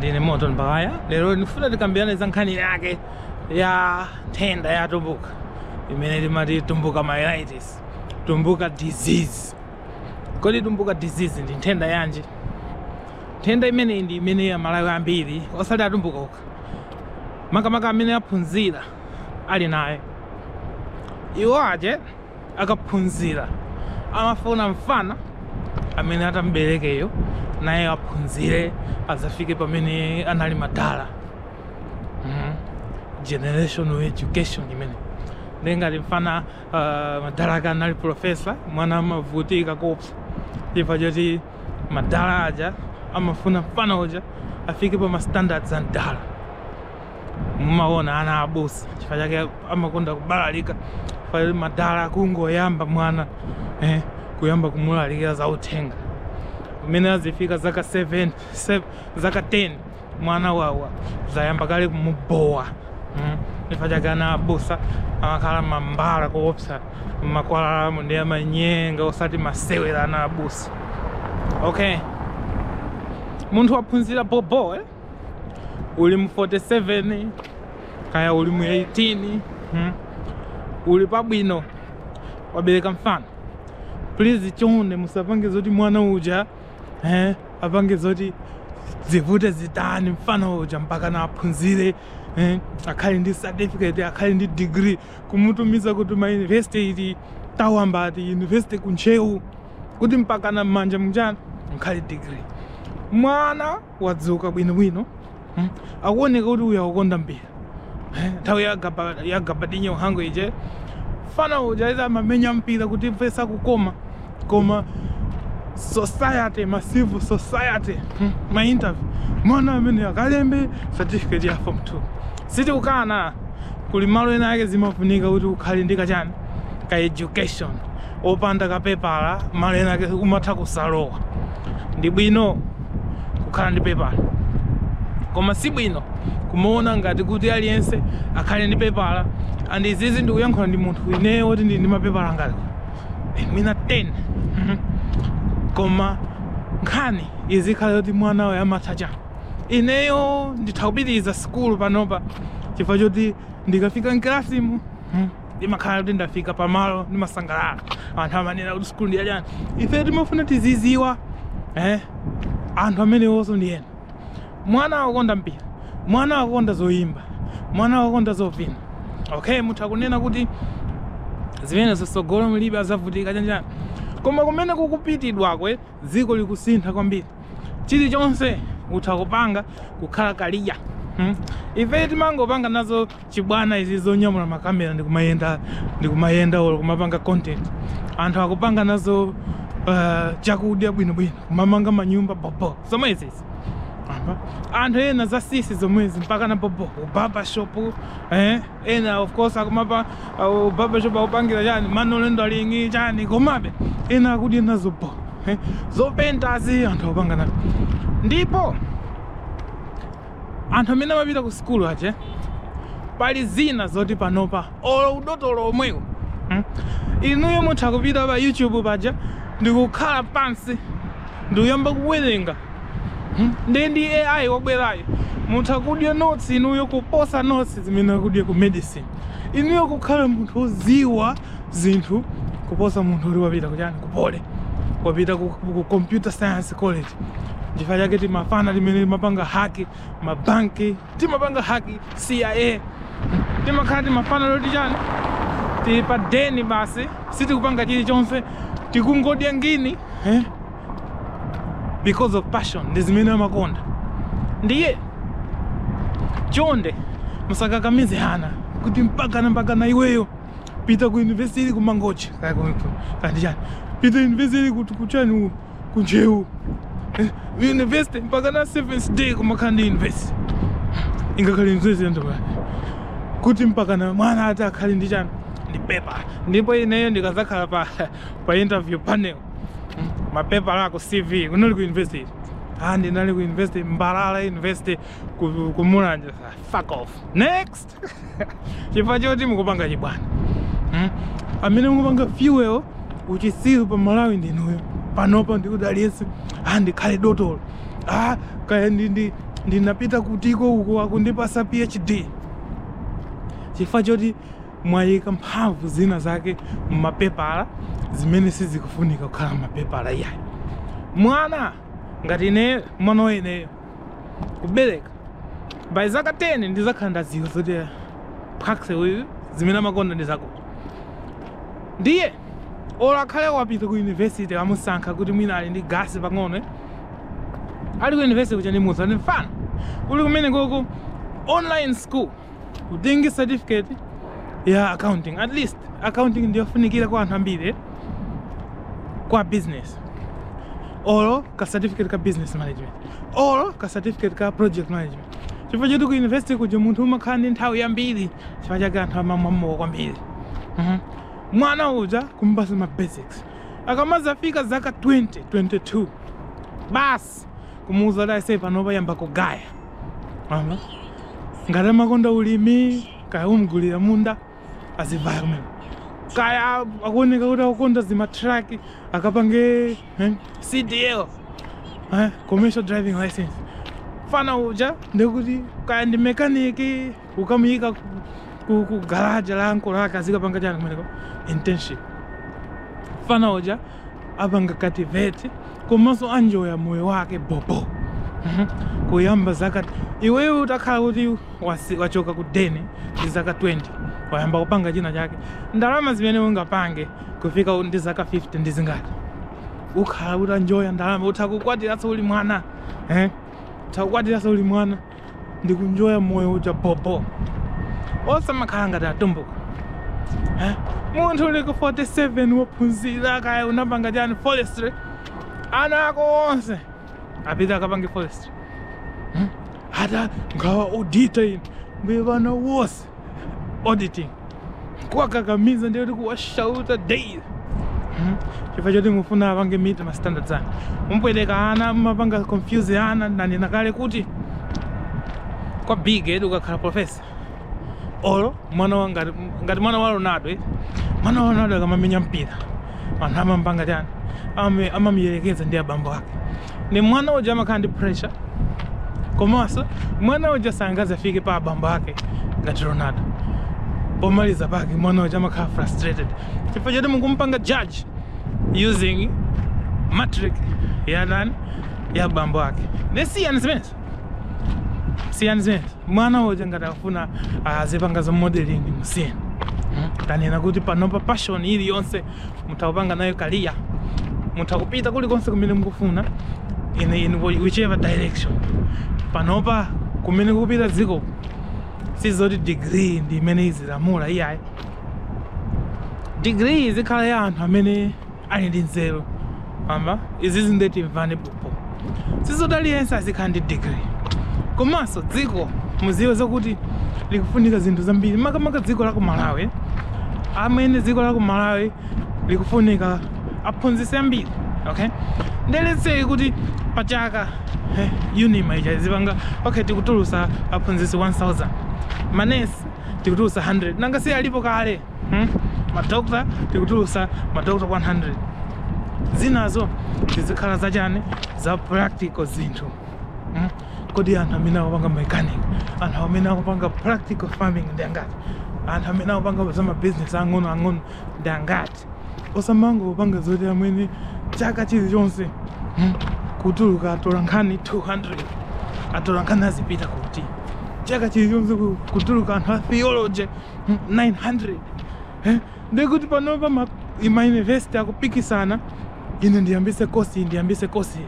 ndine moto mbaya. Lero ndifuna tikambiane za nkhani yake ya nthenda ya Atumbuka. Imene timati Atumbuka myelitis, Atumbuka disease. Kodi Atumbuka disease ndi nthenda yanji? Nthenda imene ndi imene ya malawi ambiri osati Atumbuka okha. Makamaka amene aphunzira ali naye. Iwo aje akaphunzira amafuna mfana amene atamberekeyo naye aphunzire azafike pamene anali madala. Generational education imene ngati mfana madala ake anali professor, mwana amavutika kopsa chifukwa choti madala aja amafuna mfana uja afike pa ma standards a mdala. Mumaona ana abusa chifukwa chake amakonda kubalalika pa madala kungoyamba mwana kuyamba kumulalikira za uthenga. Umene azifika zaka 7 zaka 10 mwana wawa zayamba kale kumubowa. Chifukwa chake ana abusa amakhala mambala koopsa makwalalamu ndi amanyenga osati masewera ana abusa. Okay, munthu waphunzira bobo uli mu 47 kaya uli mu 18 uli pabwino wabereka mfano, please chonde musapange zoti mwana uja apange zoti zivute zitani mfano uja mpaka na aphunzire akhali ndi certificate, akhali ndi degree, kumutumiza kuti ma university iti tawambati university kunchewu kuti mpaka na manja mjana akhali degree. Mwana wadzuka bwinobwino akuoneka kuti uya ukonda mbira nthawi yagabadinyo hango ije fana uja iza amamenya mpira kuti pesa kukoma koma society, massive society ma interview mwana amene akalembe certificate ya form 2 siti ukana kuli malo ena yake zimafunika kuti ukhale ndi kachani ka education opanda kapepala. Malo ena yake umatha kusalowa. Ndi bwino kukhala ndi pepala, koma si bwino kumaona ngati kuti aliyense akhale ndi pepala. And izizi ndi kuyankhula ndi munthu ineyo woti ndi mapepala ngati mwina 10 koma nkhani izikhala yoti mwana wayo amatha chani. Ineyo ndithakupitiriza school panopa chifukwa choti ndikafika mklasimu ndimakhala kuti ndafika pamalo ndimasangalala. Anthu amanena kuti school ndi yachani. Ife timafuna tiziziwa anthu amene wonso ndi ena. Mwana wakonda mpira, mwana wakonda zoyimba, mwana wakonda zovina. Okay, mutha kunena kuti zimene zisogolo mlibe azavutika chanjani, koma kumene kukupitidwakwe dziko likusintha kwambiri. Chilichonse utha kupanga kukhala kaliya. Ife timangopanga nazo chibwana izi zonyamula makamera ndikumayenda olo kumapanga content. Anthu akupanga nazo chakudya bwinobwino kumamanga manyumba bobo zomwe izizi. Anthu ena za sisi zomwezi mpaka na bobo barbershop ena of course akumapa barbershop akupangira chani manolendo lingi chani komabe ena akudya nazo bo zopenta zi anthu akupanga nazo. Ndipo anthu amene amapita ku school aje pali zina zoti panopa olo udotolo omwewo inuyo mutha kupita pa YouTube paja ndikukhala pansi ndikuyamba kuwerenga ndi AI wabwerayo. Mutha kudya notes inuyo kuposa notes zimene akudya ku medicine. Inuyo kukhala munthu oziwa zinthu kuposa munthu uli wapita kuchani kupole wapita ku computer science college. Chifukwa chake timafana limene limapanga haki mabanki, timapanga haki CIA, timakhala timafana loti chani tipa deni basi sitikupanga chilichonse tikungodya ngini because of passion. Ndi zimene amakonda. Ndiye chonde musakakamize hana kuti mpaka na iweyo pita ku university kumangochi kandi chani pita university kuti kuchani kunjewu university mpaka na 7th day kumakhala ndi university ingakhale university ndo kuti mpaka na mwana ati akhale ndi chani ndi paper. Ndipo ineyo ndikazakhala pa interview panel mapepa lako CV kunali ku university ndinali ku university Mbalala University kumulanja. Fuck off next. Chifukwa choti mukupanga chibwana amene mukupanga fuel uchisiru pa Malawi ndinuyo panopa ndikuti aliyense ndikhale dotolo kaya ndi ndinapita kutiko uko akundipasa PhD chifukwa choti mwayika mphamvu zina zake mumapepala zimene sizikufunika kukhala mapepala iyayi. Mwana ngati ine mwana weneyo kubereka by zaka 10 ndizakhala ndaziwa zoti phakse uyu zimene amakonda ndi zakuti. Ndiye olo akhale wapita ku university amusankha kuti mwina ali ndi gasi pang'ono ali ku university kucha ndimuza ndi mfano uli kumene koko online school utengi certificate ya accounting. At least accounting ndiyofunikira kwa anthu ambiri kwa business, olo ka certificate ka business management, olo ka certificate ka project management. Chifukwa choti ku university kuja munthu umakhala ndi nthawi yambiri chifukwa chake anthu amamwamowa kwambiri. Mwana uja kumbasa ma basics akamazafika zaka 20, 22 basi kumuuza dai sei panopa yamba kugaya. Ngati amakonda ulimi kaya umgulira munda azivaya kumene, kaya akuoneka kuti akukonda zimatraki akapange CDL, commercial driving license. Fana uja ndikuti kaya ndi mekaniki ukamuyika ku garage la ankolo ake azikapanga chani kumeneko internship. Fana uja apanga cultivate komanso anjoya moyo wake bobo. Kuyamba zaka iwewe utakhala kuti wachoka ku deni ndi zaka 20 wayamba kupanga china chake, ndalama zimene ungapange kufika ndi zaka 50 ndi zingati ukhala utanjoya ndalama utakukwatiranso uli mwana utakukwatiranso uli mwana ndi kunjoya moyo uja bobo. Osamakhala ngati Atumbuka munthu uli ku 47 wophunzira kaya unapanga chani forestry, ana ako onse apita akapange forestry. Hata ngawa auditor mbe vana wose auditing kwakakamiza ndiyo kuti kuwashauta daily. Chifukwa choti mufuna apange meet ma standards anu mumpweteka ana mapanga confuse ana. Nanena kale kuti kwa big head ukakhala professor olo mwana ngati mwana wa Ronaldo mwana wa Ronaldo akamamenya mpira anthu amampanga chani amamiyelekeza ndi abambo ake. Ni mwana uja amakhala ndi pressure komanso mwana uja sangazafike pa abambo ake ngati Ronaldo. Pomaliza pake mwana uja amakhala frustrated chifukwa choti mukumpanga judge using matric ya nani ya abambo ake. Nesiyani zimene mwana uja ngati afuna azipanga za modeling musiyeni. Tanena kuti panopa passion ili yonse mutakupanga nayo career, mutakupita kulikonse kumene mukufuna in whichever direction. Panopa kumene kupita dziko sizoti degree ndi imene izilamula iyayi. Degree izikhala ya anthu amene ali ndi nzeru. Izi zindeti mvane popo sizoti aliyense azikhala ndi degree. Komanso dziko muziwe zakuti likufunika zinthu zambiri makamaka dziko la ku Malawi. Amene dziko la ku Malawi likufunika aphunzitsi ambiri. Ndeletse kuti pachaka unima ija zipanga tikutulusa aphunzitsi 1000, manesi tikutulusa 100, nanga si alipo kale madokta tikutulusa madokta 100. Zinazo zizikhala zachani za practical zinthu. Kodi anthu amene akupanga mechanic, anthu amene akupanga practical farming ndi angati, anthu amene akupanga za business ang'ono ndi angati. Osamango kupanga zoti amene chaka chilichonse kutuluka atola nkhani 200, atola nkhani azipita kuti chaka chilichonse kutuluka anthu a theology 900. Ndikuti panopa ma university akupikisana, ine ndiyambise kosi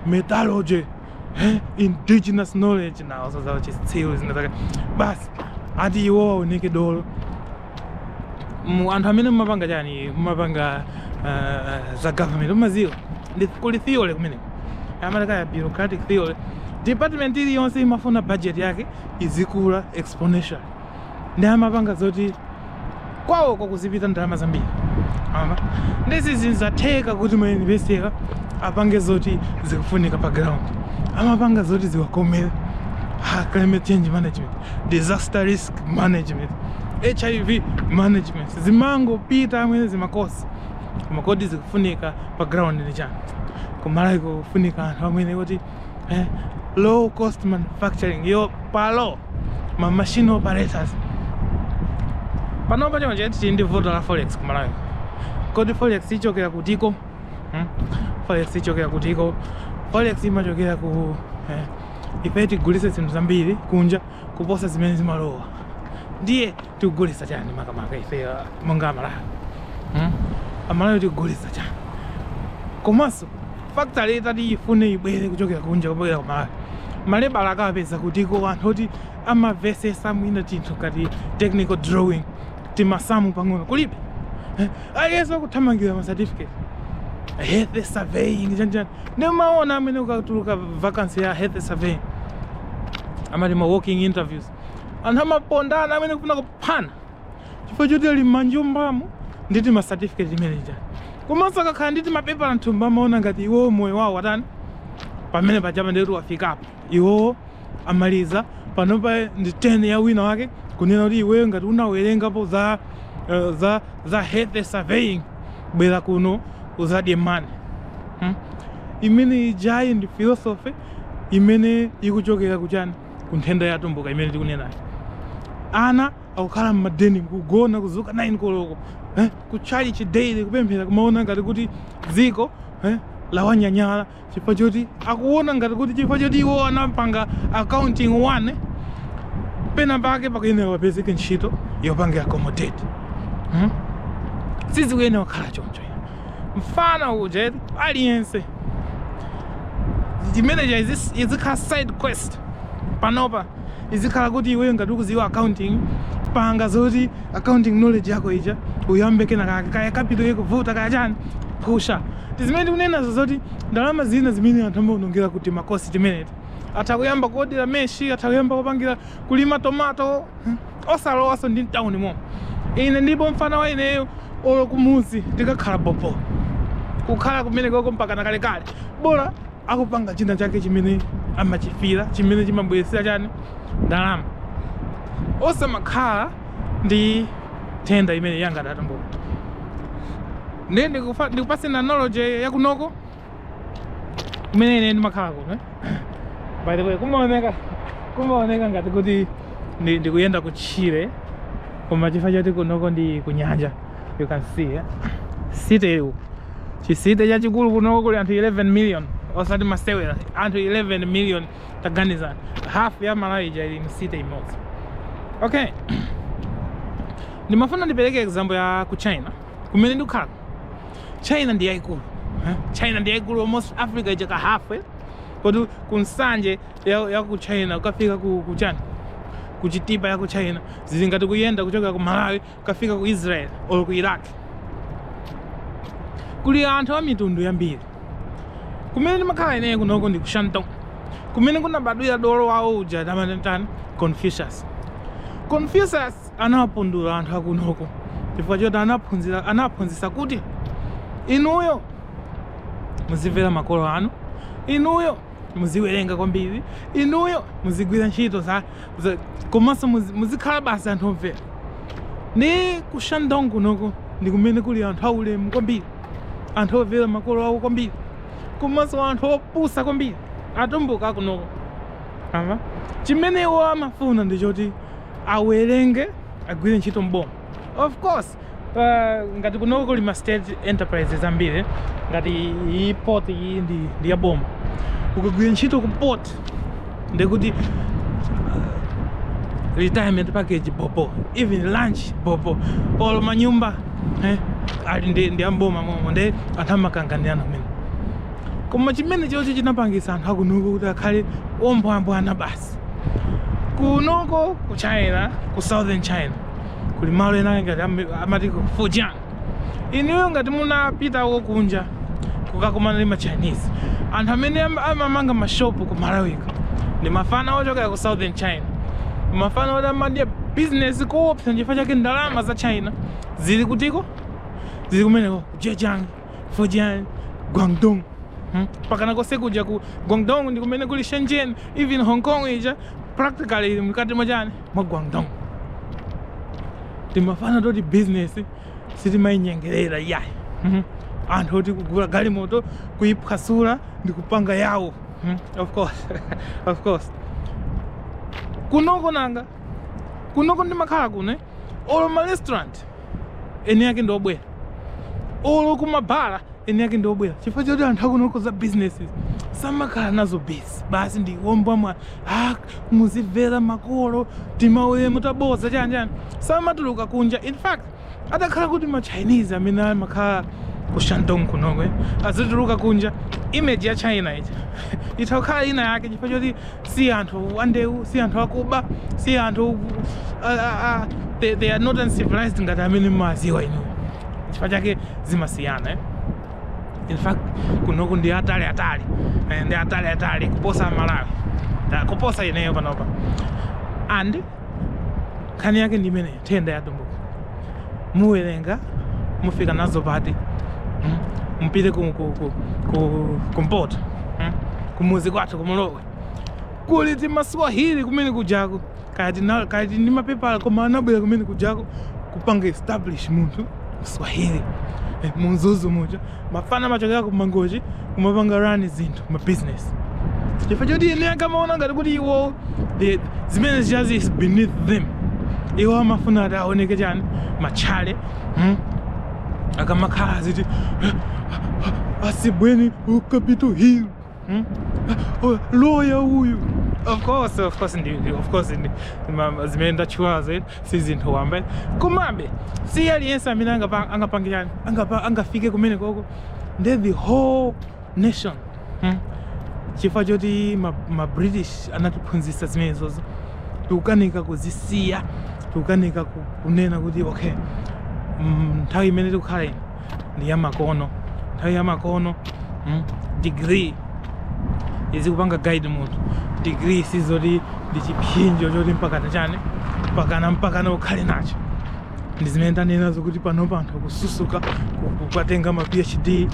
metallurgy, indigenous knowledge nawo zawo chitsiru zinataka basi ati iwo aoneke dolo. Anthu amene mumapanga chani mumapanga za government umaziwa ndi kuli theory kumene amataka ya bureaucratic theory. Department ili yonse imafuna budget yake izikula exponential, ndi amapanga zoti kwawo kukuzipita ndalama zambiri. Ndezi zinzatheka kuti ma university apange zoti zikufunika pa ground, amapanga zoti ziwakomera. Climate change management, disaster risk management, HIV management, zimango pita amene zimakosi makodi zikufunika pa ground ndi chani. Kumalawi kufunika anthu amene kuti low cost manufacturing yo palo ma machine operators panopa chonje tindi voto la forex kumalayo kodi forex ichokera kutiko forex ichokera kutiko forex imachokera ku ipeti gulisa zinthu zambiri kunja kuposa zimene zimalowa ndiye tikugulisa chani makamaka ife monga amalayo amalayo tikugulisa chani komanso factory itati ifune ibwere kuchokera kunja kubwera kumalayo malebala akapeza kutiko anthu oti amavesesa mwina tinthu kati technical drawing timasamu pang'ono kulibe aliyense kuthamangira ma certificate health surveying chanjani nemaona amene ukatuluka vacancy ya health surveying amati ma walking interviews anthu amapondana amene kufuna kuphana chifukwa choti ali m'manjumbamo nditi ma certificate imene chani komanso akakhala nditi mapepa anthumba amaona ngati iwo moyo wawo watani pamene pajama ndeti wafikapo iwo amaliza panopa ndi 10 ya wina wake kunena kuti iweyo ngati unawerengapo za health surveying bwera kuno uzadye mane imene ijayi ndi philosophy imene ikuchokera kuchani ku nthenda ya Atumbuka imene tikunenayo ana akukhala m'madeni kugona kuzuka 9 koloko kuchali chidaily kupemphera kumaona ngati kuti dziko lawanyanyala chifukwa choti akuona ngati kuti chifukwa choti iwo anapanga accounting 1 pena pake pakuyenera wapezeke ntchito yopanga accommodate sizikuyenera kukhala choncho mfana uja aliyense chimene izikhala side quest panopa izikhala kuti iweyo ngati ukuziwa accounting panga zoti accounting knowledge yako ija uyambe kenaka kaya capital yekuvuta kaya chani pusha tizimene tikunenazo zoti ndalama zina zimene anthu amaonongera kuti makosi timeneti atakuyamba kodera meshi atakuyamba kupangira kulima tomato osalowaso ndi mtawuni mo ine ndipo mfana wa ineyo olo kumuzi tikakhala bobo kukhala kumene koko mpaka nakalekale bora akupanga china chake chimene amachifira chimene chimabweresera chani ndalama osamakhala ndi nthenda imene yanga Atumbuka ndiye ndikupasena knowledge yakunoko kumene ine ndimakhala kuno by the way kumaoneka ngati kuti ndikuyenda kutchire koma chifukwa choti kunoko ndi kunyanja you can see city chisite chachikulu kunoko kuli anthu 11 million osati masewera anthu 11 million taganizani half ya Malawi ija ili msite imodzi okay ndimafuna ndipereke example ya ku China kumene ndikukhala China ndi yayikulu China ndi yayikulu almost Africa ichaka half kodi kunsanje ya ku China ukafika ku chani kuchitipa ya ku China zili ngati kuyenda kuchoka ku Malawi ukafika ku Israel or ku Iraq kuli anthu a mitundu yambiri kumene ndimakhala ineyo kunoko ndi ku Shantung kumene kunabadwira dolo wawo uja damanetani Confucius anapundula anthu akunoko chifukwa choti anaphunzitsa kuti inuyo muzimvera makolo anu inuyo muziwerenga kwambiri inuyo muzigwira ntchito komanso muzikhala basi anthu omvera ndi ku Shandong kunoko ndi kumene kuli anthu aulemu kwambiri anthu omvera makolo awo kwambiri komanso anthu opusa kwambiri Atumbuka kunoko chimene iwo amafuna ndi choti awerenge agwire ntchito mboma of course ngati kunoko kuli ma state enterprises ambiri ngati iyi port iyi ndi ya boma ukagwira ntchito ku port ndikuti retirement package bobo even lunch bobo olo manyumba ali ndi amboma momo ndi anthu amakanganirana kumene koma chimene chocho chinapangisa anthu akunoko kuti akhale ombwambwana basi kunoko ku China ku southern China kuli malo ena ngati amati ku Fujian inuyo ngati munapita uko kunja kukakumana ndi ma Chinese anthu amene amamanga mashopu ku Malawi ndi mafana ochokera ku southern China mafana oti amadya business koopsa chifukwa chake ndalama za China zili kutiko zili kumeneko ku Zhejiang Fujian Guangdong pakana kose kuja ku Guangdong ndi kumene kuli Shenzhen even Hong Kong ija practically mkati mwachani mwa Guangdong timafana toti business sitimayinyengerera yayi anthu oti kugula galimoto kuyiphwasula ndi kupanga yawo Of course. Of course. Kunoko nanga. Kunoko ndi makhala kuno. Olo ma restaurant. Eni yake ndo bwera. Olo kumabhala eni yake ndo bwera. Chifukwa choti anthu akunoko za businesses. Samakhala nazo busy. Basi ndi wombwa mwa muzimvera makolo timawe mutaboza chani. Samatuluka kunja. In fact, atakhala kuti ma Chinese amene makhala ku Shandong kunoko azituluka kunja image ya China ija itakhala ina yake chifukwa choti si anthu andeu si anthu akuba si anthu they are not uncivilized ngati amene maziwa ino chifukwa chake zimasiyana in fact kunoko ndi atali kuposa Malawi kuposa ineyo panopa and nkhani yake ndi imene Nthenda ya Atumbuka muwerenga mufika nazo pati mpite kumpoto kumuzi kwathu kumulokwe kuli timaswahili kumene kujako kati ndi mapepala koma anabwera kumene kujako kupanga establish munthu Swahili munzuzu muja mafana machokera kumangoji kumapanga run zinthu ma business chifukwa choti ine akamaona ngati kuti iwo zimene zichazi is beneath them iwo amafuna ati aoneke chani machale akamakhala ziti asibweni Capitol Hill lawyer uyu of course zimene ndachiwazo si zinthu wamba komabe si aliyense amene angapangirani angafike kumene koko ndi the whole nation chifukwa choti ma British anatiphunzitsa zimenezozo tikukanika kuzisiya tikukanika kunena kuti okay nthawi imene tikukhala ino ndi yamakono nthawi yamakono degree izikupanga guide munthu degree sizoti ndi chiphinjo choti mpakana ukhale nacho ndi zimene ndanenazo kuti panopa anthu akususuka kukatenga ma PhD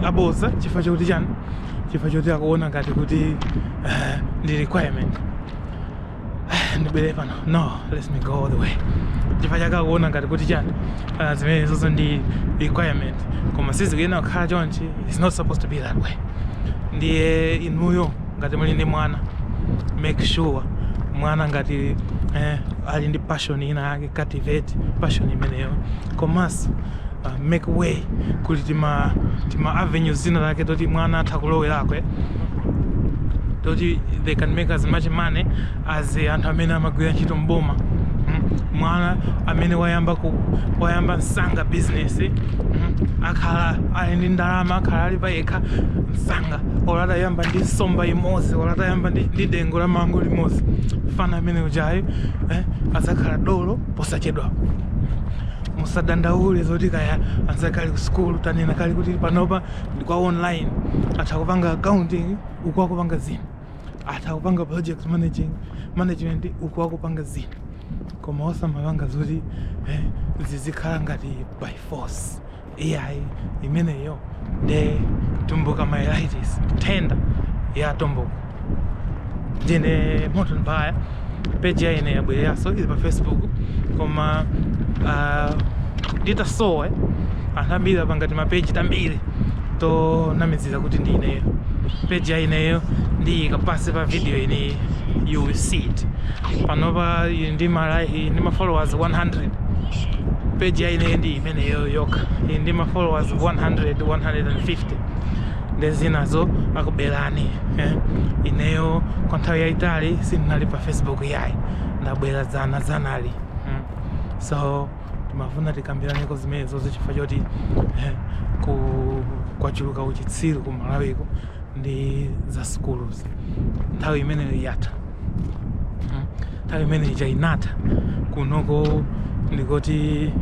aboza chifukwa choti chani chifukwa choti akuona ngati kuti ndi requirement ndibwere pano no let me go all the way chifukwa chake akuona ngati kuti chani zimene zonse ndi requirement koma sizikuyena kukhala chonchi it's not supposed to be that way ndiye inuyo ngati muli ndi mwana make sure mwana ngati ali ndi passion ina yake cultivate passion imeneyo komanso make way kuti tima avenues zina zake toti mwana atha kulowerako toti they can make as much money as anthu amene amagwira ntchito mboma mwana amene wayamba nsanga business akhala ali ndi ndalama akhala ali payekha nsanga olata yamba ndi nsomba imodzi olata yamba ndi dengo la mango limodzi fana amene ujayo azakhala dolo posachedwa musadandaule zoti kaya anzakali ku school tanena kali kuti panopa ndi kwa online atha kupanga accounting uku akupanga zinthu atha kupanga project management uku akupanga zinthu koma osamapanga zoti zizikhala ngati by force AI imeneyo nde tumbuka myelitis Nthenda ya Atumbuka ndine moto mbaya page yaine yabwereranso ili pa Facebook koma nditasowa anthu ambiri apangati mapeji tambiri tonamizira kuti ndi ineyo page yaineyo ndi kapasi pa video ini you will see it panopa ndi ma followers 100 page yaineyo ndi imeneyo yoka ndi ma followers 150 ndezinazo akuberani ineyo kwa nthawi yaitali sindinali pa Facebook yayi ndabwera zanali so timafuna tikambiraneko zimenezo chifukwa choti kwachuluka uchitsiru ku Malawiko ndi za schools nthawi imeneyo yatha nthawi imeneyo inatha kunoko ndikoti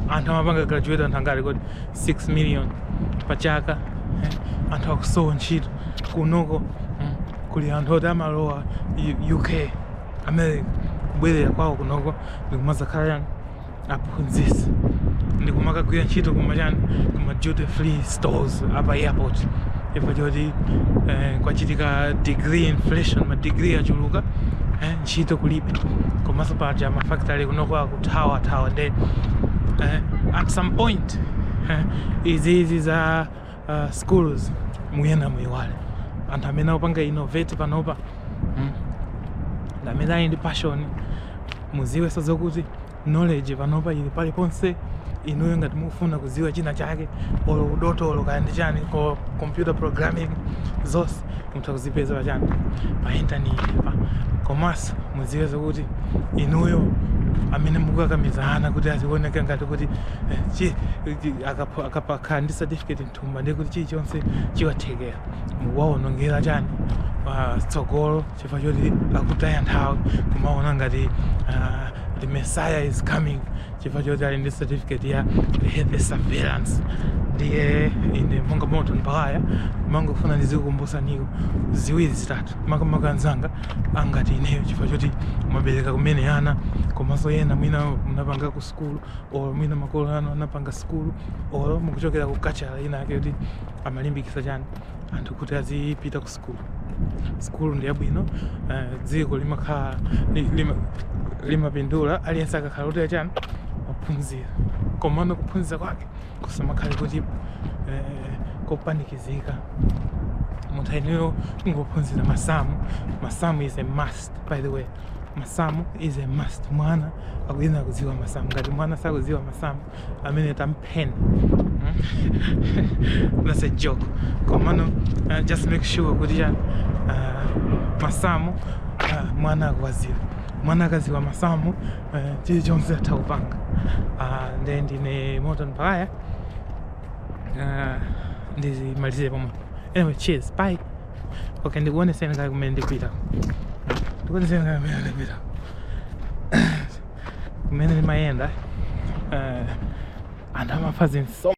anthu amapanga graduate anthu angati koti 6 million pa chaka anthu akusowa ntchito kunoko kuli anthu oti amalowa UK America kubwerera kwawo kunoko ndikumazakhala yani aphunzitsi ndikumakagwira ntchito kumachani kuma duty free stores apa airport chifukwa choti kwachitika degree inflation ma degree achuluka ntchito kulibe komanso paja mafactory kunoko akuthawa nde at some point izi za schools muyena muyiwale anthu amene akupanga innovate panopa amene ali ndi passion. Muziwenso zokuti knowledge panopa ili paliponse. Inuyo ngati mufuna kuziwa china chake olo udotolo kaya ndi chani ko computer programming zonse mutha kuzipeza pachani pa internet pa. Komanso muziwe zokuti inuyo amene mukukakamizana kuti azioneke ngati kuti akapakhala ndi certificate mthumba ndi kuti chilichonse chiwathekera mukuwaonongera chani tsogolo chifukwa choti akutaya nthawi kumaona ngati the Messiah is coming chifukwa choti ali ndi certificate ya health surveillance. Ndiye ine monga moto mpakaya mangofuna ndizikukumbusa niko ziwiri zitatu makamaka anzanga angati ineyo chifukwa choti mabereka kumene ana komanso yena mwina munapanga ku skulu or mwina makolo anu anapanga skulu or mukuchokera ku kachala ina yake kuti amalimbikisa chani anthu kuti azipita ku skulu ndi yabwino. Dziko limakhala limapindula aliyense akakhala kuti achani maphunzira komano kuphunzira kwake kusamakhale kuti kopanikizika. Munthu ineyo ngophunzira masamu is a must, by the way. Masamu is a must. Mwana akuyena kuziwa masamu. Ngati mwana sakuziwa masamu amene tampheni. That's a joke. Komano just make sure kuti masamu mwana akuwaziwa. Mwana akaziwa masamu chilichonse atha kupanga. Then ndine moto mpakaya ndizimalize pomwe. Anyway, cheers, bye. Okay, ndikuoneseni ngati kumene ndikupita. Kumene ndimayenda anthu amafa zinso